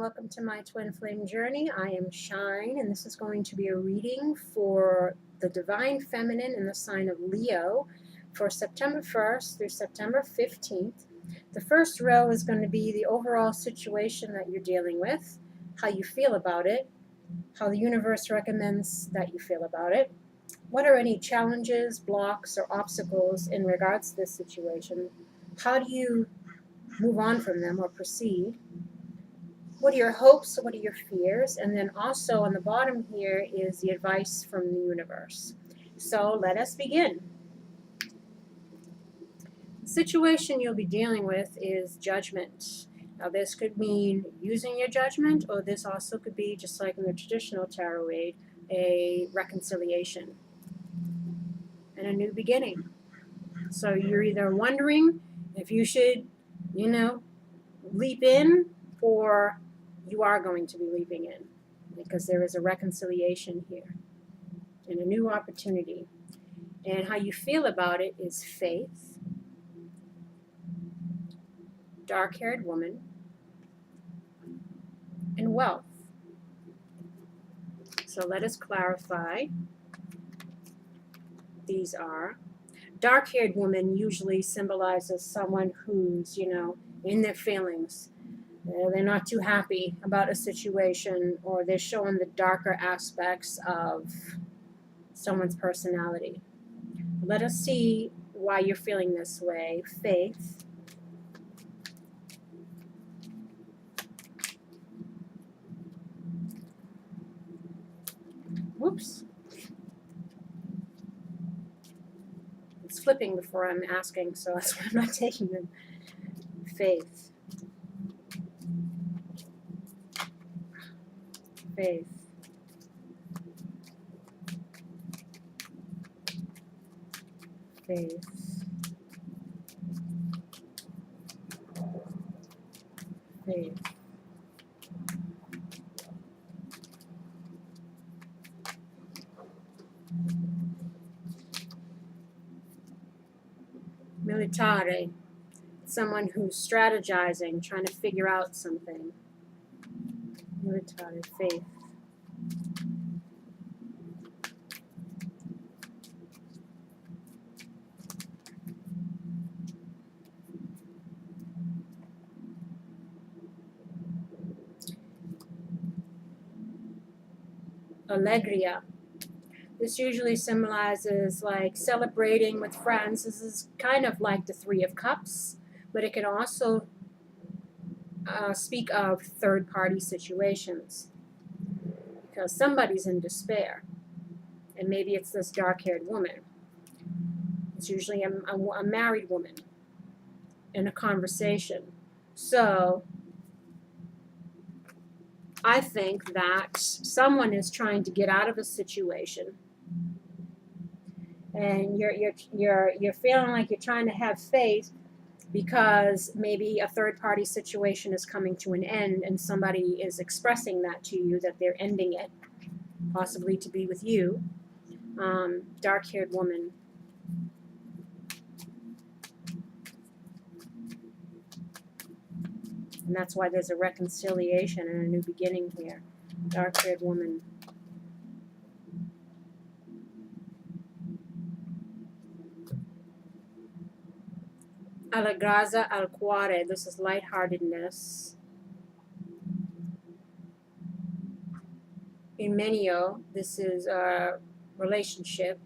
welcome to my twin flame journey. I am Shine, and this is going to be a reading for the Divine Feminine in the sign of Leo for September 1st through September 15th. The first row is going to be the overall situation that you're dealing with, how you feel about it, how the universe recommends that you feel about it, what are any challenges, blocks, or obstacles in regards to this situation, how do you move on from them or proceed. What are your hopes? What are your fears? And then also on the bottom here is the advice from the universe. So let us begin. The situation you'll be dealing with is judgment. Now this could mean using your judgment, or this also could be, just like in the traditional tarot read, a reconciliation and a new beginning. So you're either wondering if you should, leap in, or you are going to be leaping in, because there is a reconciliation here and a new opportunity. And how you feel about it is faith, dark-haired woman, and wealth. So let us clarify. These are dark-haired woman usually symbolizes someone who's, in their feelings. They're not too happy about a situation, or they're showing the darker aspects of someone's personality. Let us see why you're feeling this way. Faith. Whoops. It's flipping before I'm asking, so that's why I'm not taking them. Faith. Faith. Faith. Faith. Militare. Someone who's strategizing, trying to figure out something. Military. Faith. Alegria. This usually symbolizes like celebrating with friends. This is kind of like the Three of Cups, but it can also speak of third-party situations, because somebody's in despair, and maybe it's this dark-haired woman. It's usually a married woman in a conversation. So I think that someone is trying to get out of a situation, and you're feeling like you're trying to have faith, because maybe a third-party situation is coming to an end, and somebody is expressing that to you, that they're ending it, possibly to be with you. Dark-haired woman. And that's why there's a reconciliation and a new beginning here. Dark-haired woman. bbLÄSSIİGS. This is lightheartedness. Imenio. This is a relationship.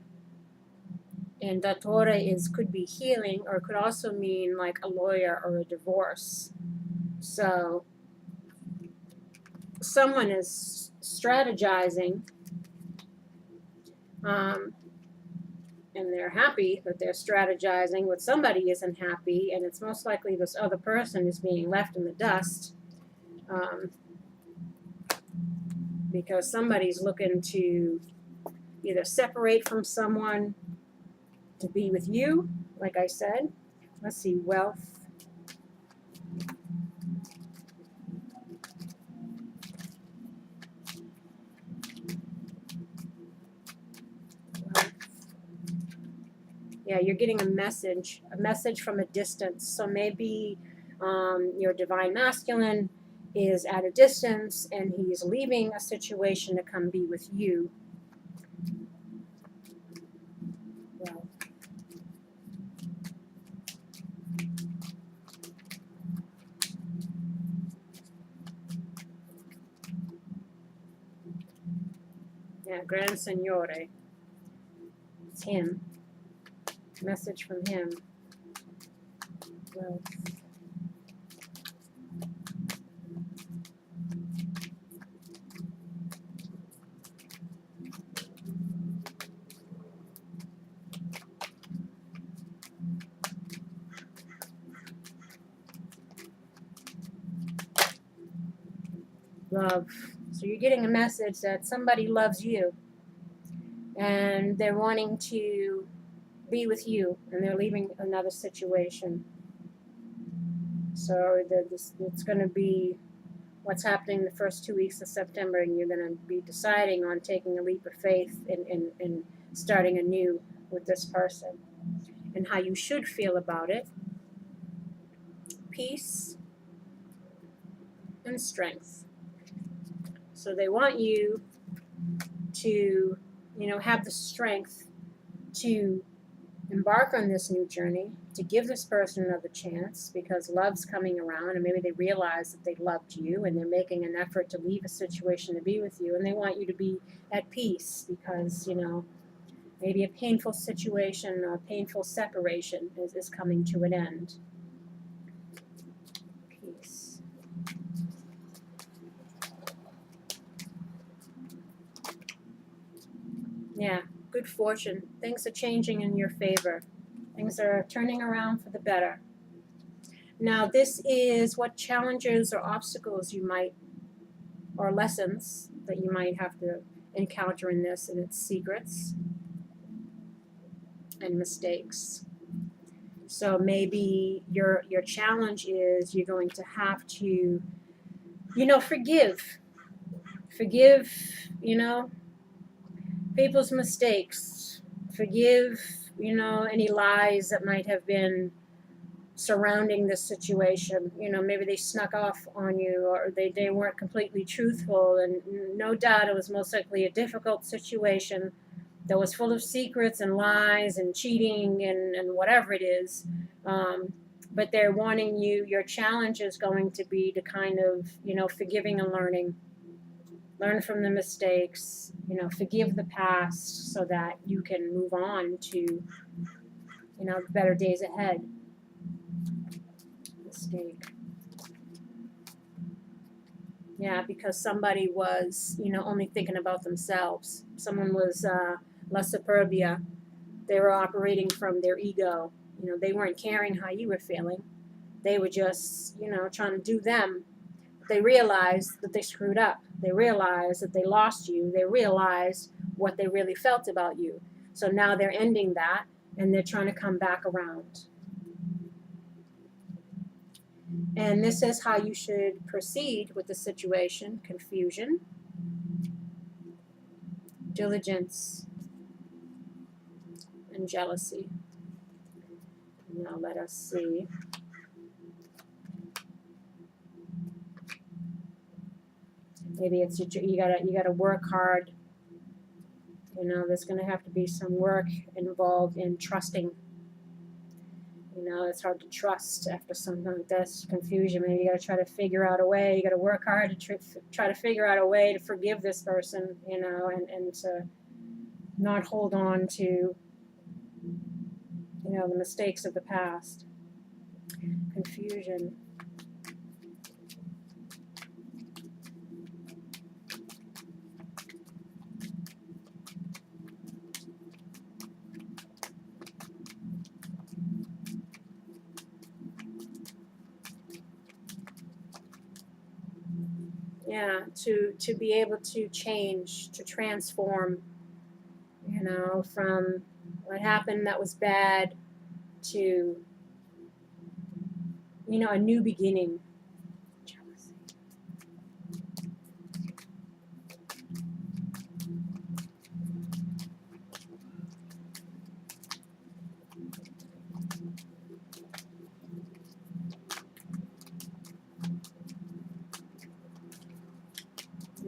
And dattore could be healing, or it could also mean like a lawyer or a divorce. So someone is strategizing, and they're happy that they're strategizing, but somebody isn't happy, and it's most likely this other person is being left in the dust, because somebody's looking to either separate from someone to be with you, like I said. Let's see, wealth. Yeah, you're getting a message from a distance. So maybe your divine masculine is at a distance and he's leaving a situation to come be with you. Well, yeah, Gran Signore. It's him. Message from him. Well, love. So you're getting a message that somebody loves you and they're wanting to be with you and they're leaving another situation. So it's going to be what's happening the first 2 weeks of September, and you're going to be deciding on taking a leap of faith and starting anew with this person. And how you should feel about it: peace and strength. So they want you to, have the strength to embark on this new journey, to give this person another chance, because love's coming around and maybe they realize that they loved you and they're making an effort to leave a situation to be with you, and they want you to be at peace because, maybe a painful situation or a painful separation is coming to an end. Peace. Yeah, good fortune. Things are changing in your favor. Things are turning around for the better. Now, this is what challenges or obstacles you might, or lessons that you might have to encounter in this, and its secrets and mistakes. So maybe your challenge is you're going to have to, forgive. Forgive, people's mistakes. Forgive, any lies that might have been surrounding this situation. Maybe they snuck off on you, or they weren't completely truthful, and no doubt it was most likely a difficult situation that was full of secrets and lies and cheating and whatever it is. But they're wanting you, your challenge is going to be to kind of, forgiving and learning. Learn from the mistakes, forgive the past so that you can move on to, better days ahead. Mistake. Yeah, because somebody was, only thinking about themselves. Someone was ḻŌV뾱. They were operating from their ego. They weren't caring how you were feeling. They were just, trying to do them. They realized that they screwed up. They realized that they lost you. They realized what they really felt about you. So now they're ending that, and they're trying to come back around. And this is how you should proceed with the situation: confusion, diligence, and jealousy. Now let us see. Maybe it's you gotta work hard. There's gonna have to be some work involved in trusting. It's hard to trust after something like this. Confusion. Maybe you gotta try to figure out a way. You gotta work hard to try to figure out a way to forgive this person. And to not hold on to the mistakes of the past. Confusion. Yeah, to be able to change, to transform, from what happened that was bad to, a new beginning. Jealousy.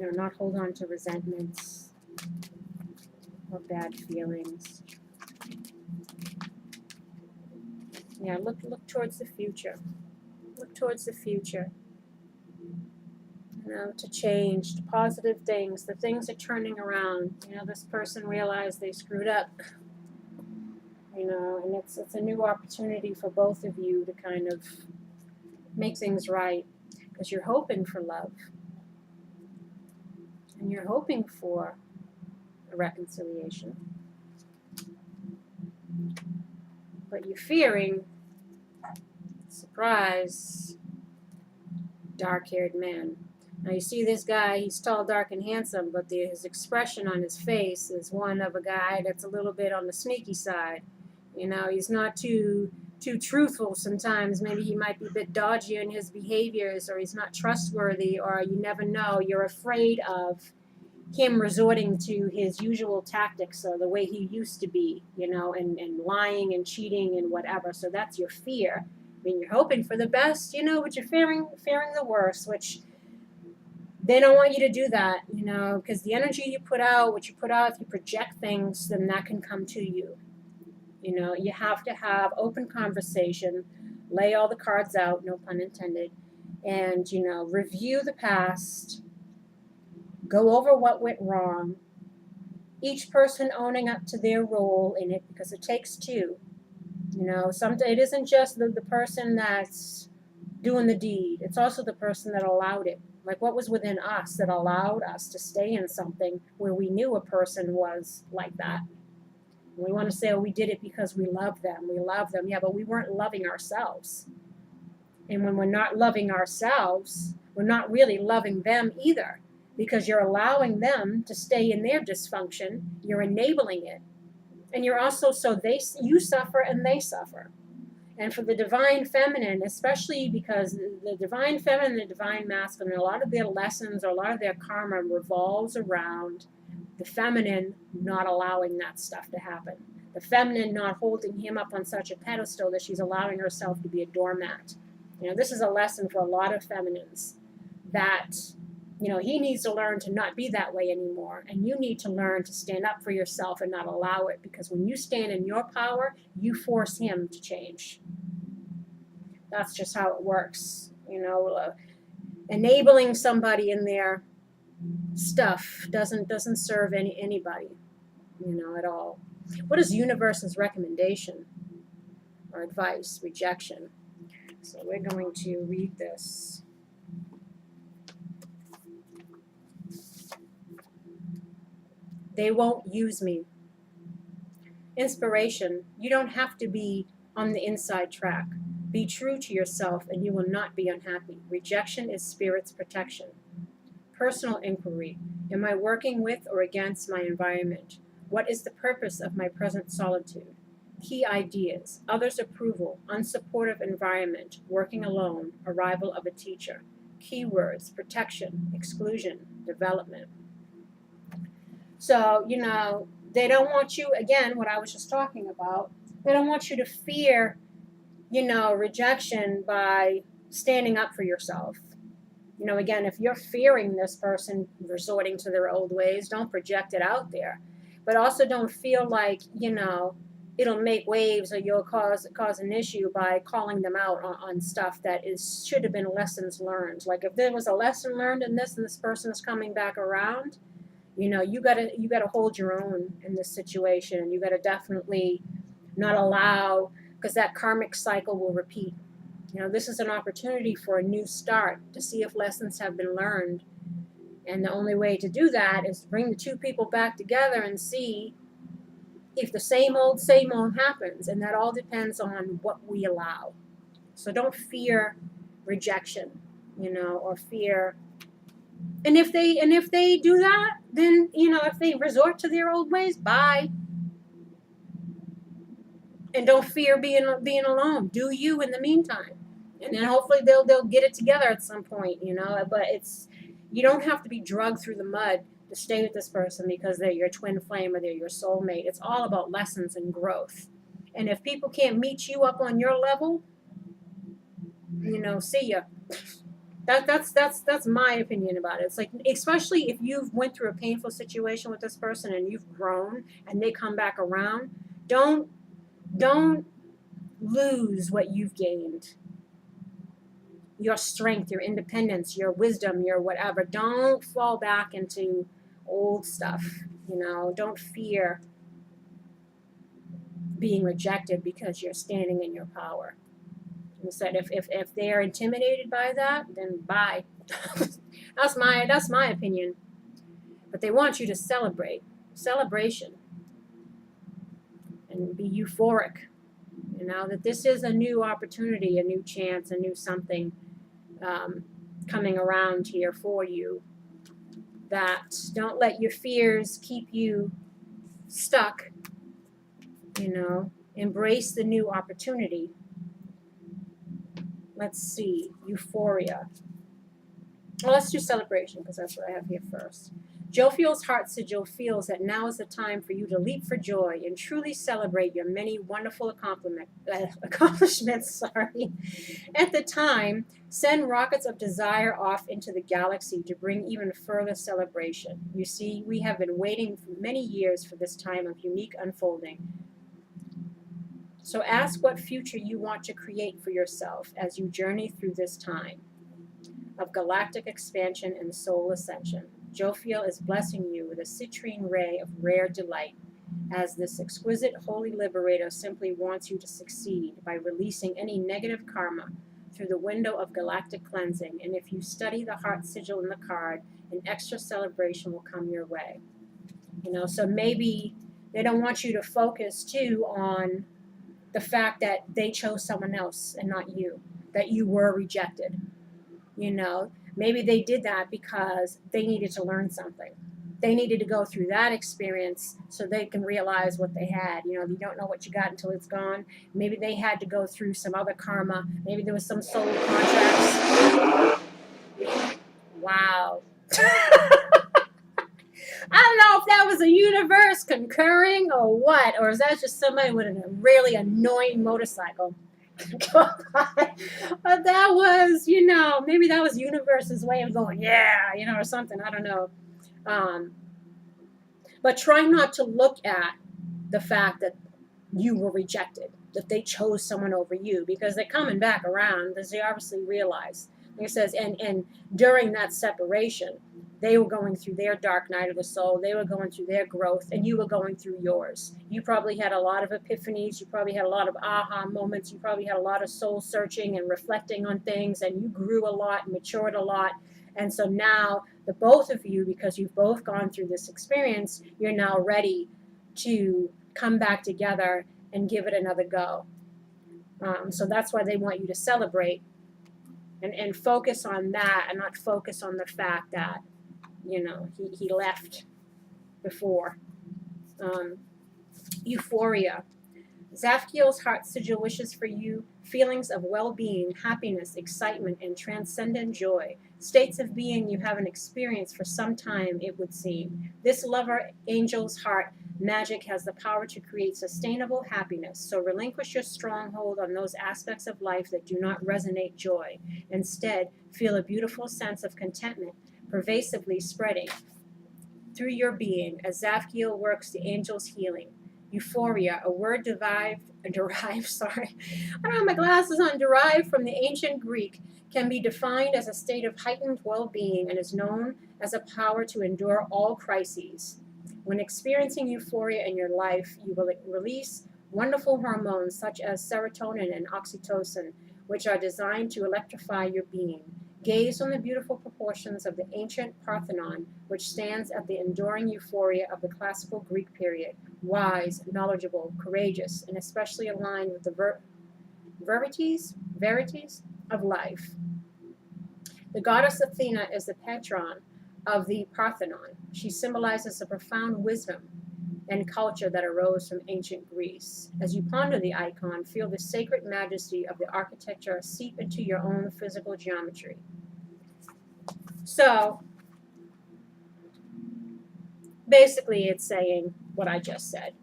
You know, not hold on to resentments or bad feelings. Yeah, look towards the future. Look towards the future. You know, to change, to positive things. The things are turning around. You know, this person realized they screwed up. You know, and it's a new opportunity for both of you to kind of make things right, because you're hoping for love. And you're hoping for a reconciliation. But you're fearing, surprise, dark-haired man. Now you see this guy, he's tall, dark, and handsome, but his expression on his face is one of a guy that's a little bit on the sneaky side. You know, he's not too truthful sometimes. Maybe he might be a bit dodgy in his behaviors, or he's not trustworthy, or you never know. You're afraid of him resorting to his usual tactics, or the way he used to be, you know, and lying and cheating and whatever. So that's your fear. I mean, you're hoping for the best, you know, but you're fearing the worst, which they don't want you to do that, you know, because the energy you put out, what you put out, if you project things, then that can come to you. You know, you have to have open conversation, lay all the cards out, no pun intended, and, you know, review the past, go over what went wrong, each person owning up to their role in it, because it takes two. You know, it isn't just the person that's doing the deed. It's also the person that allowed it. Like, what was within us that allowed us to stay in something where we knew a person was like that. We want to say, oh, we did it because we love them. We love them. Yeah, but we weren't loving ourselves. And when we're not loving ourselves, we're not really loving them either, because you're allowing them to stay in their dysfunction. You're enabling it. And you're also, you suffer and they suffer. And for the divine feminine, especially because the divine feminine and the divine masculine, a lot of their lessons or a lot of their karma revolves around the feminine not allowing that stuff to happen. The feminine not holding him up on such a pedestal that she's allowing herself to be a doormat. You know, this is a lesson for a lot of feminines, that, you know, he needs to learn to not be that way anymore. And you need to learn to stand up for yourself and not allow it. Because when you stand in your power, you force him to change. That's just how it works. You know, enabling somebody in their stuff doesn't serve anybody, you know, at all. What is universe's recommendation or advice? Rejection. So we're going to read this. They won't use me. Inspiration. You don't have to be on the inside track. Be true to yourself and you will not be unhappy. Rejection is spirit's protection. Personal inquiry. Am I working with or against my environment? What is the purpose of my present solitude? Key ideas. Others' approval. Unsupportive environment. Working alone. Arrival of a teacher. Keywords. Protection. Exclusion. Development. So, you know, they don't want you, again, what I was just talking about, they don't want you to fear, you know, rejection by standing up for yourself. You know, again, if you're fearing this person resorting to their old ways, don't project it out there. But also don't feel like, you know, it'll make waves or you'll cause an issue by calling them out on stuff that should have been lessons learned. Like if there was a lesson learned in this and this person is coming back around, you know, you gotta hold your own in this situation. You gotta definitely not allow, because that karmic cycle will repeat. You know, this is an opportunity for a new start to see if lessons have been learned. And the only way to do that is to bring the two people back together and see if the same old happens. And that all depends on what we allow. So don't fear rejection, you know, or fear. And if they do that, then, you know, if they resort to their old ways, bye. And don't fear being alone. Do you in the meantime. And then hopefully they'll get it together at some point, you know. But you don't have to be drugged through the mud to stay with this person because they're your twin flame or they're your soulmate. It's all about lessons and growth. And if people can't meet you up on your level, you know, see ya. That's my opinion about it. It's like, especially if you've went through a painful situation with this person and you've grown and they come back around, don't lose what you've gained. Your strength, your independence, your wisdom, your whatever. Don't fall back into old stuff. Don't fear being rejected because you're standing in your power. Instead, if they're intimidated by that, then bye. That's my opinion. But they want you to celebration, and be euphoric. That this is a new opportunity, a new chance, a new something coming around here for you. That don't let your fears keep you stuck. Embrace the new opportunity. Let's see, euphoria. Well, let's do celebration because that's what I have here first. Jophiel's heart sigil feels that now is the time for you to leap for joy and truly celebrate your many wonderful accomplishments. At the time, send rockets of desire off into the galaxy to bring even further celebration. You see, we have been waiting for many years for this time of unique unfolding. So ask what future you want to create for yourself as you journey through this time of galactic expansion and soul ascension. Jophiel is blessing you with a citrine ray of rare delight, as this exquisite holy liberator simply wants you to succeed by releasing any negative karma through the window of galactic cleansing. And if you study the heart sigil in the card, an extra celebration will come your way. So maybe they don't want you to focus too on the fact that they chose someone else and not you, that you were rejected. Maybe they did that because they needed to learn something. They needed to go through that experience so they can realize what they had. You don't know what you got until it's gone. Maybe they had to go through some other karma. Maybe there was some soul contracts. Wow. I don't know if that was a universe concurring or what, or is that just somebody with a really annoying motorcycle? But that was, maybe that was universe's way of going, yeah, or something. I don't know. But try not to look at the fact that you were rejected, that they chose someone over you, because they're coming back around, because they obviously realize. Like it says, and during that separation, they were going through their dark night of the soul. They were going through their growth, and you were going through yours. You probably had a lot of epiphanies. You probably had a lot of aha moments. You probably had a lot of soul searching and reflecting on things, and you grew a lot, matured a lot. And so now the both of you, because you've both gone through this experience, you're now ready to come back together and give it another go. So that's why they want you to celebrate and focus on that, and not focus on the fact that he left before. Euphoria. Zafkiel's heart sigil wishes for you feelings of well-being, happiness, excitement, and transcendent joy. States of being you haven't experienced for some time, it would seem. This lover angel's heart magic has the power to create sustainable happiness. So relinquish your stronghold on those aspects of life that do not resonate joy. Instead, feel a beautiful sense of contentment pervasively spreading through your being as Zafkiel works the angel's healing. Euphoria, a word derived, I don't have my glasses on, derived from the ancient Greek, can be defined as a state of heightened well-being and is known as a power to endure all crises. When experiencing euphoria in your life, you will release wonderful hormones such as serotonin and oxytocin, which are designed to electrify your being. Gaze on the beautiful proportions of the ancient Parthenon, which stands at the enduring euphoria of the classical Greek period, wise, knowledgeable, courageous, and especially aligned with the verities of life. The goddess Athena is the patron of the Parthenon. She symbolizes a profound wisdom and culture that arose from ancient Greece. As you ponder the icon, feel the sacred majesty of the architecture seep into your own physical geometry. So, basically it's saying what I just said.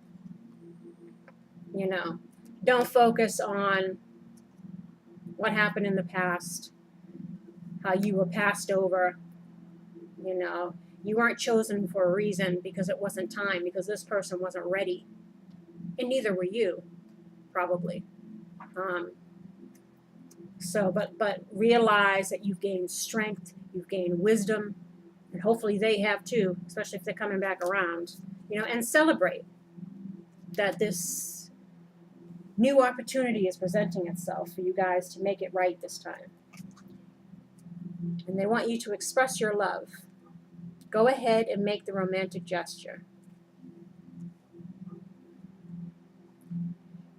Don't focus on what happened in the past. how you were passed over, you know. You weren't chosen for a reason because it wasn't time, because this person wasn't ready. And neither were you, probably. But realize that you've gained strength, you've gained wisdom, and hopefully they have too, especially if they're coming back around, and celebrate that this new opportunity is presenting itself for you guys to make it right this time. And they want you to express your love. Go ahead and make the romantic gesture.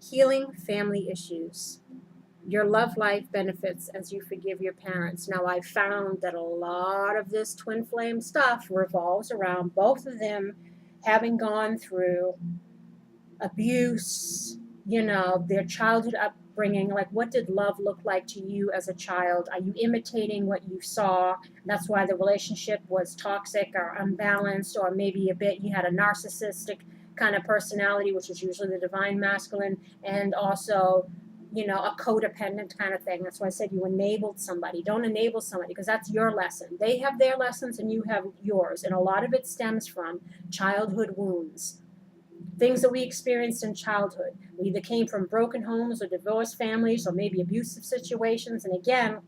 Healing family issues. Your love life benefits as you forgive your parents. Now, I've found that a lot of this twin flame stuff revolves around both of them having gone through abuse, their childhood upbringing. Like, what did love look like to you as a child? Are you imitating what you saw? That's why the relationship was toxic or unbalanced, or maybe you had a narcissistic kind of personality, which is usually the divine masculine, and also a codependent kind of thing. That's why I said you enabled somebody. Don't enable somebody, because that's your lesson. They have their lessons and you have yours. And a lot of it stems from childhood wounds. Things that we experienced in childhood. We either came from broken homes or divorced families or maybe abusive situations. And again,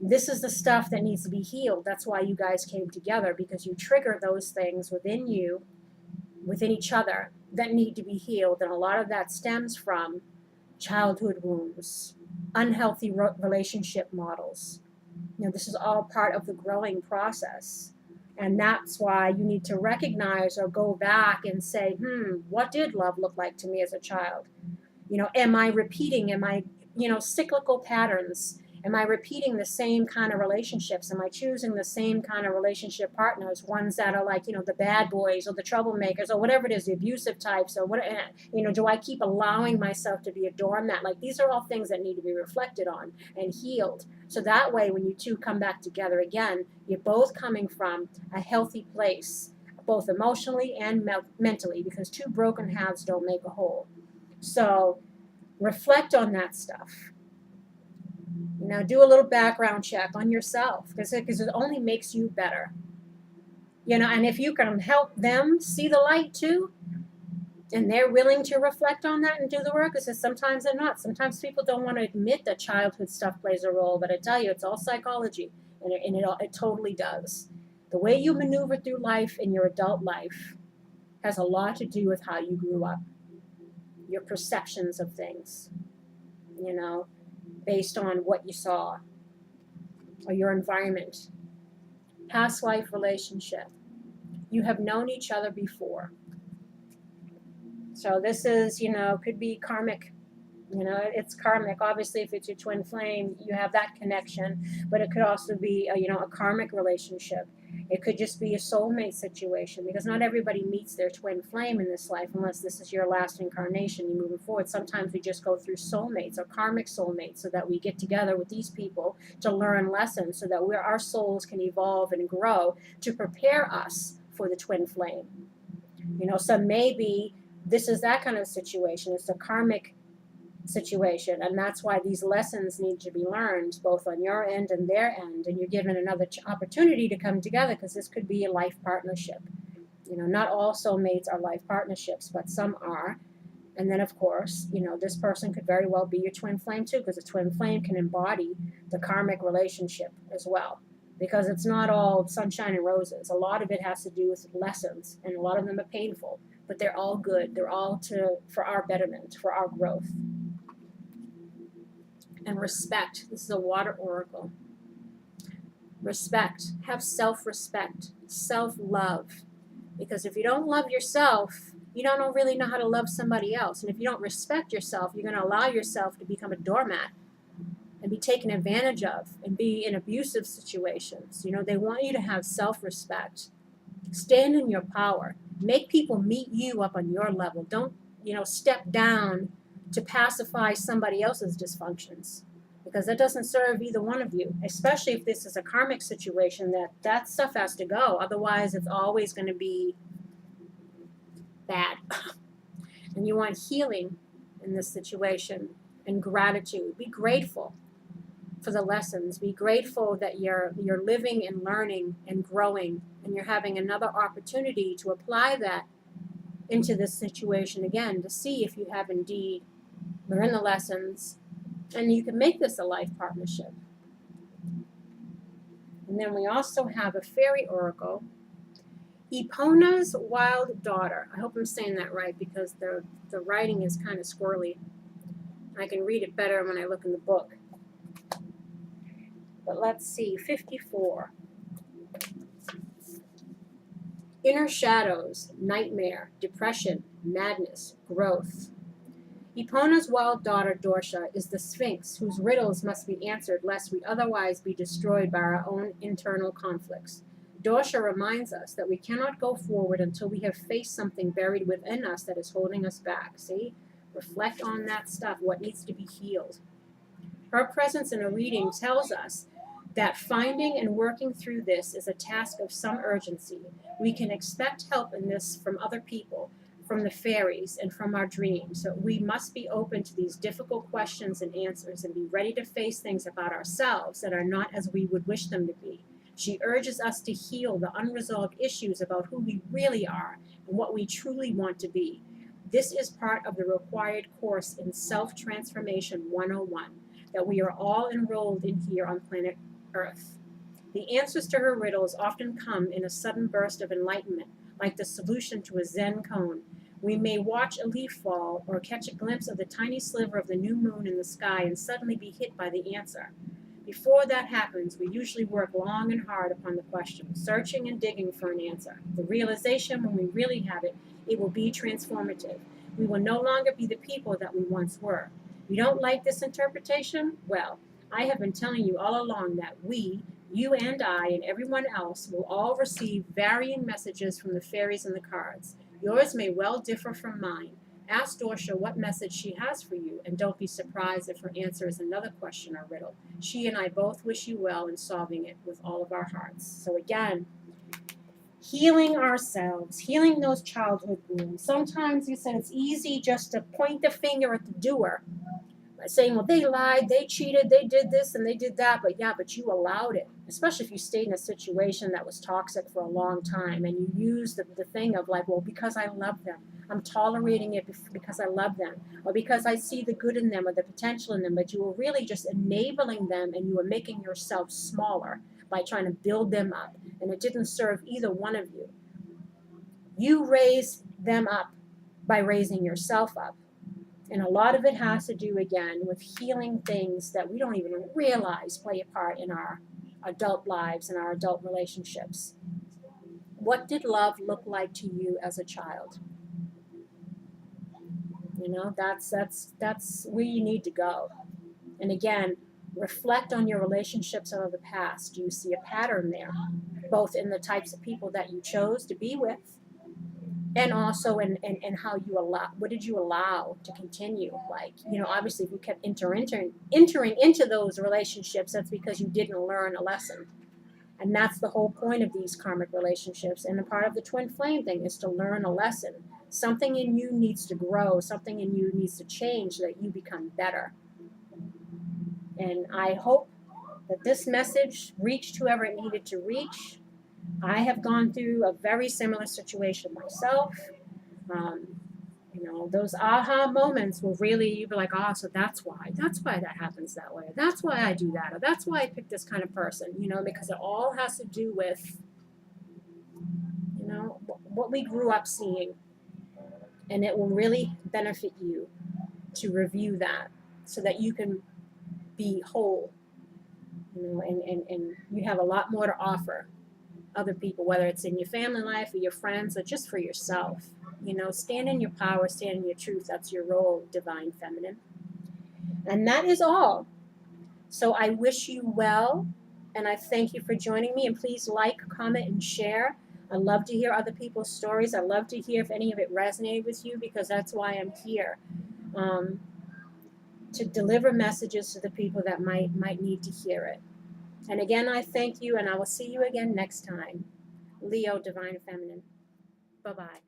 this is the stuff that needs to be healed. That's why you guys came together, because you trigger those things within you, within each other, that need to be healed. And a lot of that stems from childhood wounds, unhealthy relationship models. This is all part of the growing process. And that's why you need to recognize or go back and say, what did love look like to me as a child? Am I repeating, cyclical patterns? Am I repeating the same kind of relationships? Am I choosing the same kind of relationship partners, ones that are like, the bad boys or the troublemakers or whatever it is, the abusive types, or what, do I keep allowing myself to be a doormat? Like, these are all things that need to be reflected on and healed. So that way, when you two come back together again, you're both coming from a healthy place, both emotionally and mentally, because two broken halves don't make a whole. So reflect on that stuff. Do a little background check on yourself, because it only makes you better. And if you can help them see the light too, and they're willing to reflect on that and do the work, because sometimes they're not. Sometimes people don't want to admit that childhood stuff plays a role, but I tell you, it's all psychology, and it totally does. The way you maneuver through life in your adult life has a lot to do with how you grew up, your perceptions of things, based on what you saw or your environment. Past life relationship. You have known each other before. So this is, could be karmic. It's karmic. Obviously, if it's your twin flame, you have that connection. But it could also be, a karmic relationship. It could just be a soulmate situation, because not everybody meets their twin flame in this life unless this is your last incarnation. You're moving forward. Sometimes we just go through soulmates or karmic soulmates, so that we get together with these people to learn lessons, so that our souls can evolve and grow to prepare us for the twin flame. So maybe this is that kind of situation. It's a karmic situation, and that's why these lessons need to be learned, both on your end and their end, and you're given another opportunity to come together, because this could be a life partnership. Not all soulmates are life partnerships, but some are. And then, of course, this person could very well be your twin flame too, because a twin flame can embody the karmic relationship as well, because it's not all sunshine and roses. A lot of it has to do with lessons, and a lot of them are painful, but they're all good. They're all for our betterment, for our growth. And respect. This is a water oracle. Respect. Have self-respect. Self-love. Because if you don't love yourself, you don't really know how to love somebody else. And if you don't respect yourself, you're going to allow yourself to become a doormat and be taken advantage of and be in abusive situations. They want you to have self-respect. Stand in your power. Make people meet you up on your level. Don't, step down to pacify somebody else's dysfunctions, because that doesn't serve either one of you, especially if this is a karmic situation. That stuff has to go. Otherwise, it's always going to be bad. And you want healing in this situation and gratitude. Be grateful. for the lessons. Be grateful that you're living and learning and growing, and you're having another opportunity to apply that into this situation again, to see if you have indeed learned the lessons, and you can make this a life partnership. And then we also have a fairy oracle, Epona's Wild Daughter. I hope I'm saying that right, because the writing is kind of squirrely. I can read it better when I look in the book. But let's see, 54. Inner shadows, nightmare, depression, madness, growth. Epona's wild daughter, Dorsha, is the Sphinx whose riddles must be answered lest we otherwise be destroyed by our own internal conflicts. Dorsha reminds us that we cannot go forward until we have faced something buried within us that is holding us back. See? Reflect on that stuff, what needs to be healed. Her presence in a reading tells us that finding and working through this is a task of some urgency. We can expect help in this from other people, from the fairies, and from our dreams. So we must be open to these difficult questions and answers and be ready to face things about ourselves that are not as we would wish them to be. She urges us to heal the unresolved issues about who we really are and what we truly want to be. This is part of the required course in Self-Transformation 101 that we are all enrolled in here on planet Earth. The answers to her riddles often come in a sudden burst of enlightenment, like the solution to a Zen koan. We may watch a leaf fall or catch a glimpse of the tiny sliver of the new moon in the sky and suddenly be hit by the answer. Before that happens, we usually work long and hard upon the question, searching and digging for an answer. The realization, when we really have it, it will be transformative. We will no longer be the people that we once were. You don't like this interpretation? Well, I have been telling you all along that we, you and I, and everyone else will all receive varying messages from the fairies and the cards. Yours may well differ from mine. Ask Dorsha what message she has for you, and don't be surprised if her answer is another question or riddle. She and I both wish you well in solving it with all of our hearts. So again, healing ourselves, healing those childhood wounds. Sometimes you said it's easy just to point the finger at the doer, saying, well, they lied, they cheated, they did this and they did that, but you allowed it, especially if you stayed in a situation that was toxic for a long time and you used the thing of like, well, because I love them, I'm tolerating it because I love them, or because I see the good in them or the potential in them, but you were really just enabling them and you were making yourself smaller by trying to build them up, and it didn't serve either one of you. You raise them up by raising yourself up. And a lot of it has to do, again, with healing things that we don't even realize play a part in our adult lives and our adult relationships. What did love look like to you as a child? You know, that's where you need to go. And again, reflect on your relationships of the past. Do you see a pattern there, both in the types of people that you chose to be with, and also in how you allow, what did you allow to continue? Like, you know, obviously if you kept entering into those relationships, that's because you didn't learn a lesson. And that's the whole point of these karmic relationships. And a part of the twin flame thing is to learn a lesson. Something in you needs to grow. Something in you needs to change so that you become better. And I hope that this message reached whoever it needed to reach. I have gone through a very similar situation myself. You know, those aha moments will really, you'll be like, oh, so that's why that happens that way. That's why I do that. Or that's why I pick this kind of person, you know, because it all has to do with, you know, what we grew up seeing. And it will really benefit you to review that so that you can be whole, you know, and you have a lot more to offer other people, whether it's in your family life or your friends or just for yourself. You know, stand in your power, stand in your truth. That's your role, Divine Feminine. And that is all. So I wish you well, and I thank you for joining me. And please like, comment, and share. I love to hear other people's stories. I love to hear if any of it resonated with you, because that's why I'm here, to deliver messages to the people that might need to hear it. And again, I thank you, and I will see you again next time. Leo, Divine Feminine. Bye-bye.